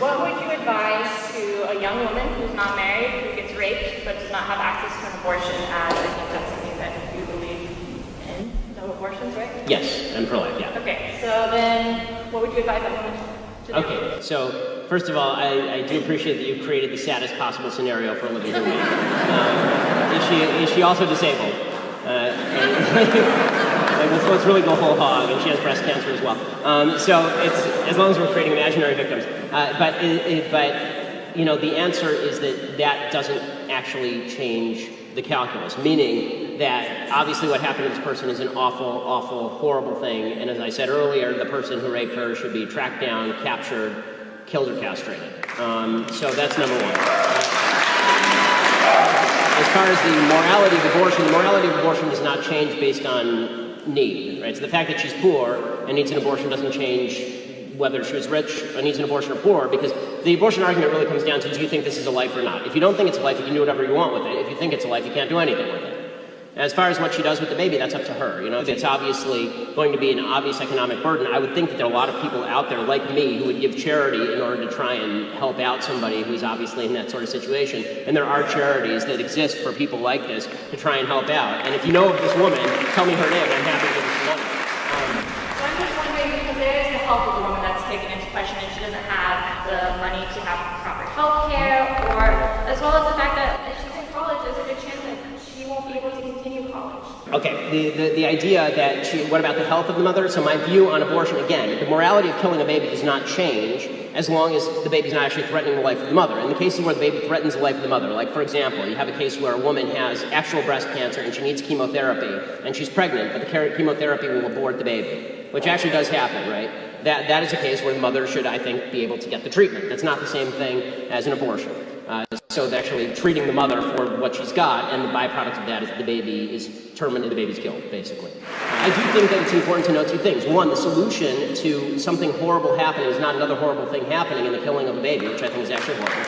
What would you advise to a young woman who's not married, who gets raped, but does not have access to an abortion, as I think that's something that you believe in? No abortions, right? Yes, I'm pro-life, yeah. Okay, so then what would you advise that woman to do? Okay, so first of all, I do appreciate that you've created the saddest possible scenario for a living human. Is she also disabled? Let's really go whole hog, and she has breast cancer as well. So it's, as long as we're creating imaginary victims. But you know, the answer is that doesn't actually change the calculus, meaning that obviously what happened to this person is an awful, awful, horrible thing, and as I said earlier, the person who raped her should be tracked down, captured, killed, or castrated. So that's number one. As far as the morality of abortion does not change based on need, right? So the fact that she's poor and needs an abortion doesn't change whether she was rich or needs an abortion or poor, because the abortion argument really comes down to, do you think this is a life or not? If you don't think it's a life, you can do whatever you want with it. If you think it's a life, you can't do anything with it. As far as what she does with the baby, that's up to her. You know, it's obviously going to be an obvious economic burden. I would think that there are a lot of people out there like me who would give charity in order to try and help out somebody who's obviously in that sort of situation. And there are charities that exist for people like this to try and help out. And if you know of this woman, tell me her name, and I'm happy to give her some money. So I'm just wondering, because there is the health of the woman that's taken into question, and she doesn't have the money to have proper health care, or as well as the fact that if she's in college, there's a good chance that she won't be able to continue college. Okay, the idea that what about the health of the mother? So my view on abortion, again, the morality of killing a baby does not change as long as the baby's not actually threatening the life of the mother. In the cases where the baby threatens the life of the mother, like for example, you have a case where a woman has actual breast cancer and she needs chemotherapy and she's pregnant, but the chemotherapy will abort the baby, which actually does happen, right? That is a case where the mother should, I think, be able to get the treatment. That's not the same thing as an abortion. So they're actually treating the mother for what she's got, and the byproduct of that is that the baby is terminated, the baby's killed, basically. I do think that it's important to note two things. One, the solution to something horrible happening is not another horrible thing happening in the killing of a baby, which I think is actually horrible.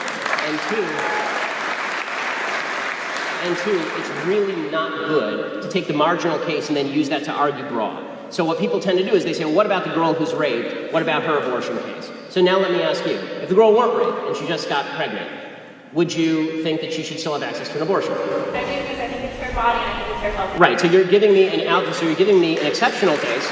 And two, it's really not good to take the marginal case and then use that to argue broad. So what people tend to do is they say, well, what about the girl who's raped? What about her abortion case? So now let me ask you, if the girl weren't raped and she just got pregnant, would you think that she should still have access to an abortion? I do, because I think it's her body and I think it's her health. Right, so you're giving me an exceptional case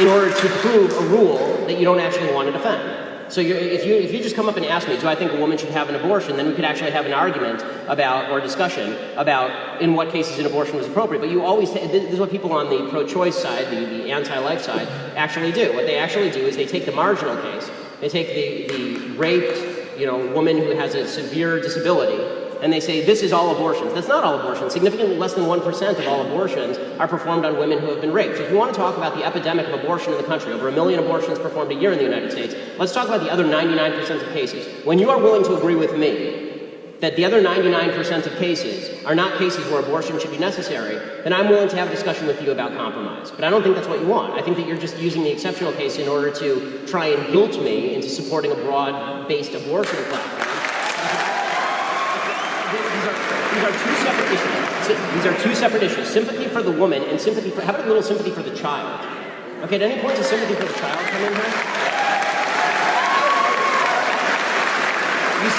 in order to prove a rule that you don't actually want to defend. So if you just come up and ask me, do I think a woman should have an abortion, then we could actually have an argument about, or a discussion about in what cases an abortion was appropriate. But you always, this is what people on the pro-choice side, the anti-life side, actually do. What they actually do is they take the marginal case, they take the raped, woman who has a severe disability, and they say, this is all abortions. That's not all abortions. Significantly less than 1% of all abortions are performed on women who have been raped. So if you want to talk about the epidemic of abortion in the country, over 1 million abortions performed a year in the United States, let's talk about the other 99% of cases. When you are willing to agree with me that the other 99% of cases are not cases where abortion should be necessary, then I'm willing to have a discussion with you about compromise. But I don't think that's what you want. I think that you're just using the exceptional case in order to try and guilt me into supporting a broad-based abortion platform. These are two separate issues. Sympathy for the woman and sympathy for, how about a little sympathy for the child? Okay, at any point, does sympathy for the child come in here? You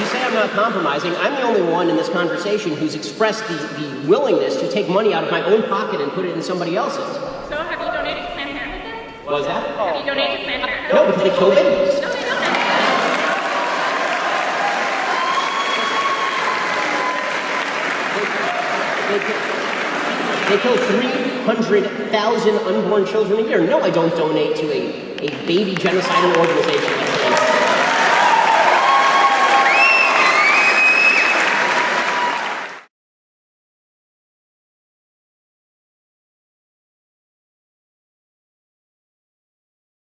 say I'm not compromising. I'm the only one in this conversation who's expressed the willingness to take money out of my own pocket and put it in somebody else's. So have you donated to Planned Parenthood then? What was that? Have you donated to Planned Parenthood? No, because they kill babies. No, they don't. They kill 300,000 unborn children a year. No, I don't donate to a baby genocidal organization